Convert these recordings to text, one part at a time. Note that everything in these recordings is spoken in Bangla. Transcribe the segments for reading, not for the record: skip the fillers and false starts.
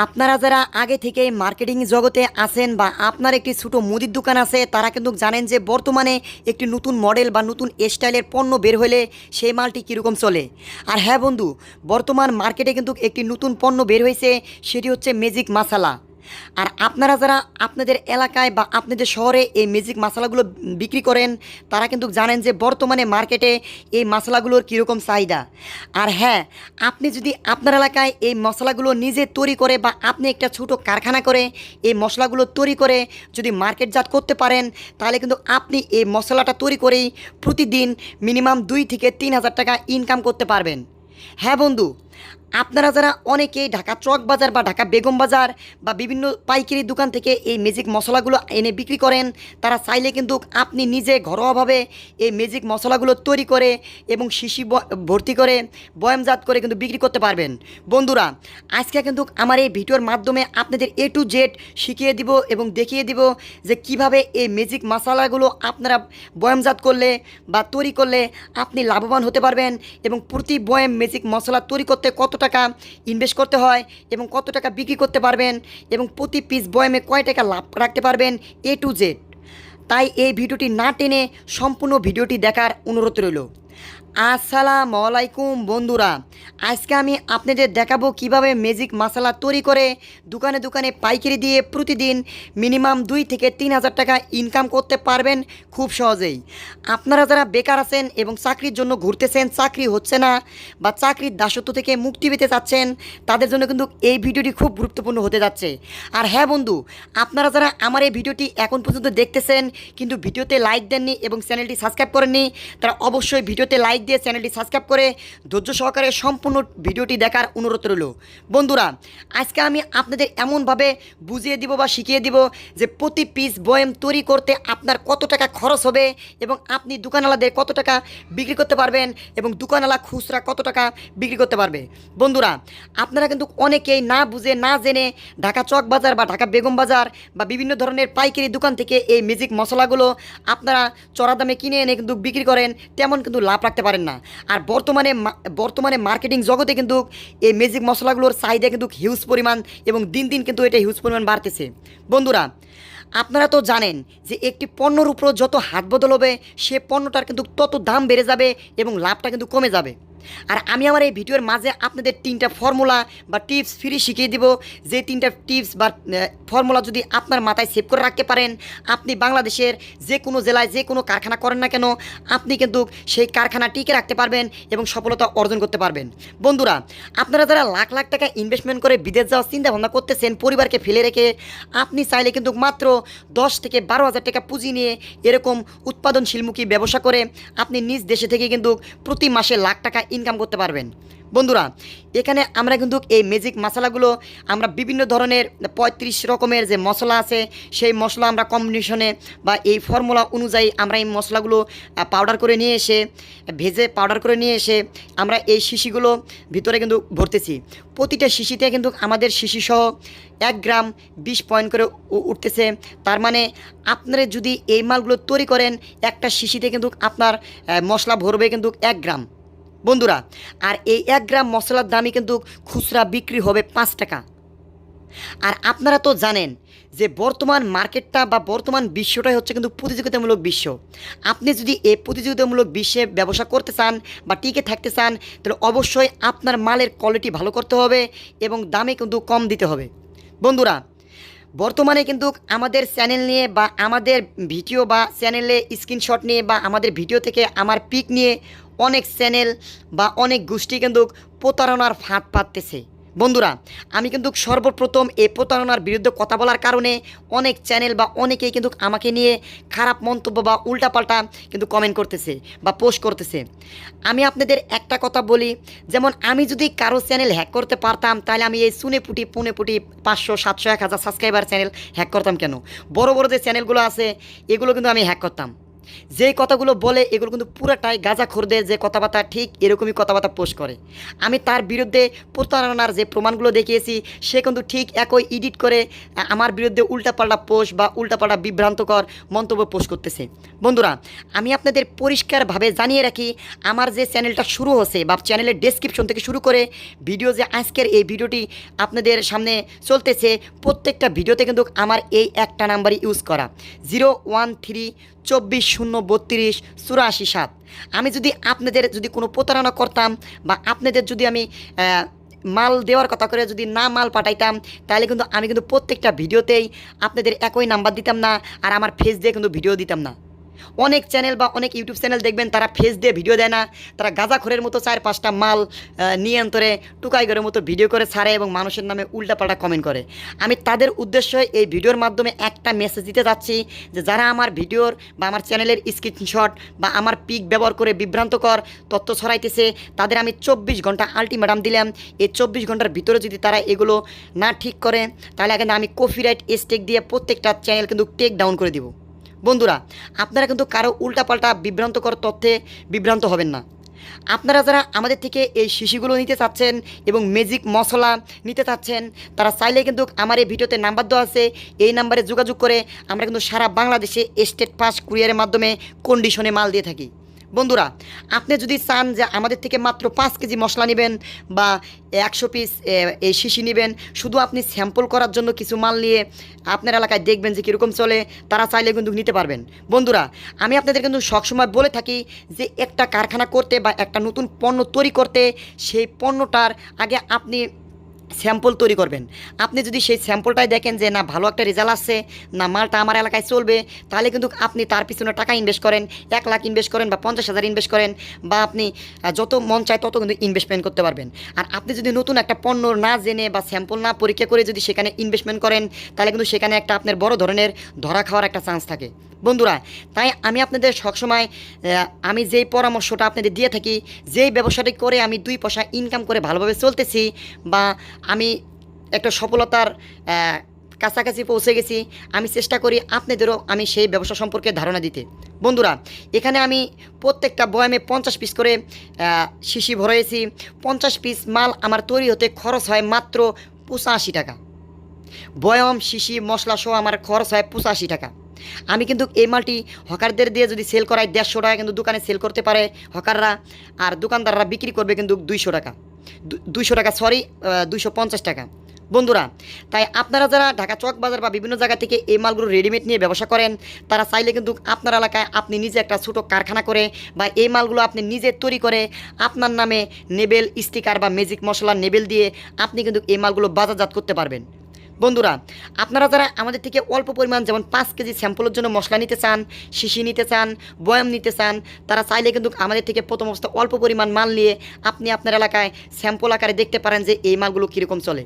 আপনারা যারা আগে থেকেই মার্কেটিং জগতে আছেন বা আপনার একটি ছোটো মুদির দোকান আছে তারা কিন্তু জানেন যে বর্তমানে একটি নতুন মডেল বা নতুন স্টাইলের পণ্য বের হলে সেই মালটি কীরকম চলে। আর হ্যাঁ বন্ধু, বর্তমান মার্কেটে কিন্তু একটি নতুন পণ্য বের হয়েছে, সেটি হচ্ছে ম্যাজিক মশলা। আর আপনারা যারা আপনাদের এলাকায় বা আপনাদের শহরে এই ম্যাজিক মশলাগুলো বিক্রি করেন তারা কিন্তু জানেন যে বর্তমানে মার্কেটে এই মশলাগুলোর কীরকম চাহিদা। আর হ্যাঁ, আপনি যদি আপনার এলাকায় এই মশলাগুলো নিজে তৈরি করে বা আপনি একটা ছোটো কারখানা করে এই মশলাগুলো তৈরি করে যদি মার্কেটজাত করতে পারেন তাহলে কিন্তু আপনি এই মশলাটা তৈরি করেই প্রতিদিন মিনিমাম 2 থেকে 3 হাজার টাকা ইনকাম করতে পারবেন। হ্যাঁ বন্ধু, আপনারা যারা অনেকেই ঢাকা চক বাজার বা ঢাকা বেগম বাজার বা বিভিন্ন পাইকারি দোকান থেকে এই ম্যাজিক মশলাগুলো এনে বিক্রি করেন তারা চাইলে কিন্তু আপনি নিজে ঘরোয়াভাবে এই ম্যাজিক মশলাগুলো তৈরি করে এবং শিশি ভর্তি করে বয়ামজাত করে কিন্তু বিক্রি করতে পারবেন। বন্ধুরা, আজকে কিন্তু আমার এই ভিডিওর মাধ্যমে আপনাদের A to Z শিখিয়ে দিব এবং দেখিয়ে দিব যে কিভাবে এই ম্যাজিক মশলাগুলো আপনারা বয়ামজাত করলে বা তৈরি করলে আপনি লাভবান হতে পারবেন এবং প্রতি বয়াম ম্যাজিক মশলা তৈরি করতে কত টাকা ইনভেস্ট করতে হয় এবং কত টাকা বিক্রি করতে পারবেন এবং প্রতি পিস বয়ামে কয় টাকা লাভ রাখতে পারবেন A to Z। তাই এই ভিডিওটি না টেনে সম্পূর্ণ ভিডিওটি দেখার অনুরোধ রইল। আসসালামু আলাইকুম বন্ধুরা, আজকে আমি আপনাদের দেখাবো কিভাবে ম্যাজিক মশলা তৈরি করে দোকানে দোকানে পাইকারি দিয়ে প্রতিদিন মিনিমাম 2 থেকে 3 হাজার টাকা ইনকাম করতে পারবেন খুব সহজেই। আপনারা যারা বেকার আছেন এবং চাকরির জন্য ঘুরতেছেন, চাকরি হচ্ছে না বা চাকরির দাসত্ব থেকে মুক্তি পেতে চাচ্ছেন তাদের জন্য কিন্তু এই ভিডিওটি খুব গুরুত্বপূর্ণ হতে যাচ্ছে। আর হ্যাঁ বন্ধু, আপনারা যারা আমার এই ভিডিওটি এখন পর্যন্ত দেখতেছেন কিন্তু ভিডিওতে লাইক দেননি এবং চ্যানেলটি সাবস্ক্রাইব করেননি তারা অবশ্যই ভিডিওতে লাইক দিয়ে চ্যানেলটি সাবস্ক্রাইব করে ধৈর্য সহকারে সম্পূর্ণ ভিডিওটি দেখার অনুরোধ রইল। বন্ধুরা, আজকে আমি আপনাদের এমনভাবে বুঝিয়ে দিব বা শিখিয়ে দিব যে প্রতি পিস বয়াম তৈরি করতে আপনার কত টাকা খরচ হবে এবং আপনি দোকানওয়ালাদের কত টাকা বিক্রি করতে পারবেন এবং দোকানওয়ালা খুচরা কত টাকা বিক্রি করতে পারবে। বন্ধুরা, আপনারা কিন্তু অনেকেই না বুঝে না জেনে ঢাকা চক বাজার বা ঢাকা বেগম বাজার বা বিভিন্ন ধরনের পাইকারি দোকান থেকে এই ম্যাজিক মশলাগুলো আপনারা চড়া দামে কিনে এনে কিন্তু বিক্রি করেন, তেমন কিন্তু লাভ রাখতে পারেন না। আর বর্তমানে মার্কেটিং জগতে কিন্তু এই ম্যাজিক মশলাগুলোর চাহিদা কিন্তু হিউজ পরিমাণ এবং দিন দিন কিন্তু এটা হিউজ পরিমাণ বাড়তেছে। বন্ধুরা, আপনারা তো জানেন যে একটি পণ্যর উপর যত হাত বদল হবে সে পণ্যটার কিন্তু তত দাম বেড়ে যাবে এবং লাভটা কিন্তু কমে যাবে। আর আমি আমার এই ভিডিওর মাঝে আপনাদের 3টা ফর্মুলা বা টিপস ফ্রি শিখিয়ে দিব, যে 3টা টিপস বা ফর্মুলা যদি আপনার মাথায় সেভ করে রাখতে পারেন আপনি বাংলাদেশের যে কোনো জেলায় যে কোনো কারখানা করেন না কেন আপনি কিন্তু সেই কারখানা টিকে রাখতে পারবেন এবং সফলতা অর্জন করতে পারবেন। বন্ধুরা, আপনারা যারা লাখ লাখ টাকা ইনভেস্টমেন্ট করে বিদেশ যাওয়ার চিন্তা ভাবনা করতেছেন পরিবারকে ফেলে রেখে, আপনি চাইলে কিন্তু মাত্র 10 থেকে 12 হাজার টাকা পুঁজি নিয়ে এরকম উৎপাদনশীলমুখী ব্যবসা করে আপনি নিজ দেশে থেকে কিন্তু প্রতি মাসে লাখ টাকা ইনকাম করতে পারবেন। বন্ধুরা, এখানে আমরা কিন্তু এই ম্যাজিক মশলাগুলো আমরা বিভিন্ন ধরনের 35 রকমের যে মশলা আছে সেই মশলা আমরা কম্বিনেশনে বা এই ফর্মুলা অনুযায়ী আমরা এই মশলাগুলো পাউডার করে নিয়ে এসে ভেজে পাউডার করে নিয়ে এসে আমরা এই শিশিগুলো ভিতরে কিন্তু ভরতেছি। প্রতিটা শিশিতে কিন্তু আমাদের শিশিসহ 1 গ্রাম 20 পয়েন্ট করে উঠতেছে। তার মানে আপনারা যদি এই মালগুলো তৈরি করেন একটা শিশিতে কিন্তু আপনার মশলা ভরবে কিন্তু 1 গ্রাম। বন্ধুরা, আর এই 1 গ্রাম মশলার দামই কিন্তু খুচরা বিক্রি হবে 5 টাকা। আর আপনারা তো জানেন যে বর্তমান মার্কেটটা বা বর্তমান বিশ্বটাই হচ্ছে কিন্তু প্রতিযোগিতামূলক বিশ্ব। আপনি যদি এই প্রতিযোগিতামূলক বিশ্বে ব্যবসা করতে চান বা টিকে থাকতে চান তাহলে অবশ্যই আপনার মালের কোয়ালিটি ভালো করতে হবে এবং দামে কিন্তু কম দিতে হবে। বন্ধুরা, বর্তমানে কিন্তু আমাদের চ্যানেল নিয়ে বা আমাদের ভিডিও বা চ্যানেলে স্ক্রিনশট নিয়ে বা আমাদের ভিডিও থেকে আমার পিক নিয়ে অনেক চ্যানেল বা অনেক গোষ্ঠী কিন্তু প্রতারণার ফাঁদ পাততেছে। বন্ধুরা, আমি কিন্তু সর্বপ্রথম এই প্রতারণার বিরুদ্ধে কথা বলার কারণে অনেক চ্যানেল বা অনেকেই কিন্তু আমাকে নিয়ে খারাপ মন্তব্য বা উল্টাপাল্টা কিন্তু কমেন্ট করতেছে বা পোস্ট করতেছে। আমি আপনাদের একটা কথা বলি, যেমন আমি যদি কারো চ্যানেল হ্যাক করতে পারতাম তাহলে আমি এই পুনে পুটি 500 700 1000 সাবস্ক্রাইবার চ্যানেল হ্যাক করতাম কেন? বড় বড় যে চ্যানেলগুলো আছে এগুলো কিন্তু আমি হ্যাক করতাম। যেই কথাগুলো বলে এগুলো কিন্তু পুরাটাই গাঁজাখোরদের যে কথাবার্তা ঠিক এরকমই কথাবার্তা পোস্ট করে। আমি তার বিরুদ্ধে প্রতারণার যে প্রমাণগুলো দেখিয়েছি সে কিন্তু ঠিক একই এডিট করে আমার বিরুদ্ধে উল্টাপাল্টা পোস্ট বা উল্টাপাল্টা বিভ্রান্তকর মন্তব্য পোস্ট করতেছে। বন্ধুরা, আমি আপনাদের পরিষ্কারভাবে জানিয়ে রাখি, আমার যে চ্যানেলটা শুরু হচ্ছে বা চ্যানেলের ডেসক্রিপশন থেকে শুরু করে ভিডিও যে আজকের এই ভিডিওটি আপনাদের সামনে চলতেছে, প্রত্যেকটা ভিডিওতে কিন্তু আমার এই একটা নাম্বারই ইউজ করা 013-24-032-84-7। আমি যদি আপনাদের যদি কোনো প্রতারণা করতাম বা আপনাদের যদি আমি মাল দেওয়ার কথা করে যদি না মাল পাঠাইতাম, তাহলে কিন্তু আমি কিন্তু প্রত্যেকটা ভিডিওতেই আপনাদের একই নাম্বার দিতাম না, আর আমার ফেস দিয়ে কিন্তু ভিডিও দিতাম না। অনেক চ্যানেল বা অনেক ইউটিউব চ্যানেল দেখবেন তারা ফেস দিয়ে ভিডিও দেয় না, তারা গাঁজাখোরের মতো 4-5টা মাল নিয়ে অন্তরে টুকাইগরের মতো ভিডিও করে ছাড়ে এবং মানুষের নামে উল্টাপাল্টা কমেন্ট করে। আমি তাদের উদ্দেশ্যে এই ভিডিওর মাধ্যমে একটা মেসেজ দিতে যাচ্ছি যে যারা আমার ভিডিওর বা আমার চ্যানেলের স্ক্রিনশট বা আমার পিক ব্যবহার করে বিভ্রান্তকর তথ্য ছড়াইতেছে, তাদের আমি 24 ঘন্টা আলটিমেটাম দিলাম। এই 24 ঘন্টার ভিতরে যদি তারা এগুলো না ঠিক করে, তাহলে কিন্তু আমি কপিরাইট স্ট্রাইক দিয়ে প্রত্যেকটা চ্যানেল কিন্তু টেক ডাউন করে দিব। বন্ধুরা, আপনারা কিন্তু কারো উল্টাপাল্টা বিভ্রান্তকর তথ্যে বিভ্রান্ত হবেন না। আপনারা যারা আমাদের থেকে এই শিশিগুলো নিতে চাচ্ছেন এবং ম্যাজিক মশলা নিতে চাচ্ছেন, তারা চাইলে কিন্তু আমার এই ভিডিওতে নাম্বার দেওয়া আছে, এই নাম্বারে যোগাযোগ করে আমরা কিন্তু সারা বাংলাদেশে স্টেট ফাস্ট কুরিয়ারের মাধ্যমে কন্ডিশনে মাল দিয়ে থাকি। বন্ধুরা, আপনি যদি চান যে আমাদের থেকে মাত্র 5 কেজি মশলা নেবেন বা 100 পিস এই শিশি নেবেন, শুধু আপনি স্যাম্পল করার জন্য কিছু মাল নিয়ে আপনার এলাকায় দেখবেন যে কীরকম চলে, তারা চাইলে কিন্তু নিতে পারবেন। বন্ধুরা, আমি আপনাদের কিন্তু সবসময় বলে থাকি যে একটা কারখানা করতে বা একটা নতুন পণ্য তৈরি করতে সেই পণ্যটার আগে আপনি স্যাম্পল তৈরি করবেন। আপনি যদি সেই স্যাম্পলটাই দেখেন যে না ভালো একটা রেজাল্ট আসছে, না মালটা আমার এলাকায় চলবে, তাহলে কিন্তু আপনি তার পিছনে টাকা ইনভেস্ট করেন, 1 লাখ ইনভেস্ট করেন বা 50,000 ইনভেস্ট করেন, বা আপনি যত মন চায় তত কিন্তু ইনভেস্টমেন্ট করতে পারবেন। আর আপনি যদি নতুন একটা পণ্য না জেনে বা স্যাম্পল না পরীক্ষা করে যদি সেখানে ইনভেস্টমেন্ট করেন, তাহলে কিন্তু সেখানে একটা আপনার বড় ধরনের ধরা খাওয়ার একটা চান্স থাকে। বন্ধুরা, তাই আমি আপনাদের সবসময় আমি যেই পরামর্শটা আপনাদের দিয়ে থাকি, যেই ব্যবসাটি করে আমি 2 পয়সা ইনকাম করে ভালোভাবে চলতেছি বা আমি একটা সফলতার কাছাকাছি পৌঁছে গেছি, আমি চেষ্টা করি আপনাদেরও আমি সেই ব্যবসা সম্পর্কে ধারণা দিতে। বন্ধুরা, এখানে আমি প্রত্যেকটা বয়ামে 50 পিস করে শিশি ভরেছি। 50 পিস মাল আমার তৈরি হতে খরচ হয় মাত্র 85 টাকা। বয়াম, শিশি, মশলা সহ আমার খরচ হয় 85 টাকা। আমি কিন্তু এই মালটি হকারদের দিয়ে যদি সেল করাই 150 টাকা কিন্তু দোকানে সেল করতে পারে হকাররা, আর দোকানদাররা বিক্রি করবে কিন্তু 200 টাকা, 250 টাকা। বন্ধুরা, তাই আপনারা যারা ঢাকা চক বাজার বা বিভিন্ন জায়গা থেকে এই মালগুলো রেডিমেড নিয়ে ব্যবসা করেন, তারা চাইলে কিন্তু আপনার এলাকায় আপনি নিজে একটা ছোটো কারখানা করে বা এই মালগুলো আপনি নিজে তৈরি করে আপনার নামে নেবেল স্টিকার বা ম্যাজিক মশলার নেবেল দিয়ে আপনি কিন্তু এই মালগুলো বাজারজাত করতে পারবেন। বন্ধুরা, আপনারা যারা আমাদের থেকে অল্প পরিমাণ যেমন 5 কেজি স্যাম্পলের জন্য মশলা নিতে চান, শিশি নিতে চান, বয়াম নিতে চান, তারা চাইলে কিন্তু আমাদের থেকে প্রথম অবস্থা অল্প পরিমাণ মাল নিয়ে আপনি আপনার এলাকায় স্যাম্পল আকারে দেখতে পারেন যে এই মালগুলো কীরকম চলে।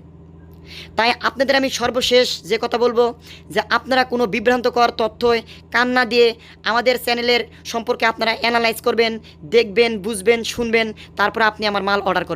তাই আপনাদের আমি সর্বশেষ যে কথা বলবো যে আপনারা কোনো বিভ্রান্তকর তথ্যয় কান না দিয়ে আমাদের চ্যানেলের সম্পর্কে আপনারা অ্যানালাইজ করবেন, দেখবেন, বুঝবেন, শুনবেন, তারপর আপনি আমার মাল অর্ডার করবেন।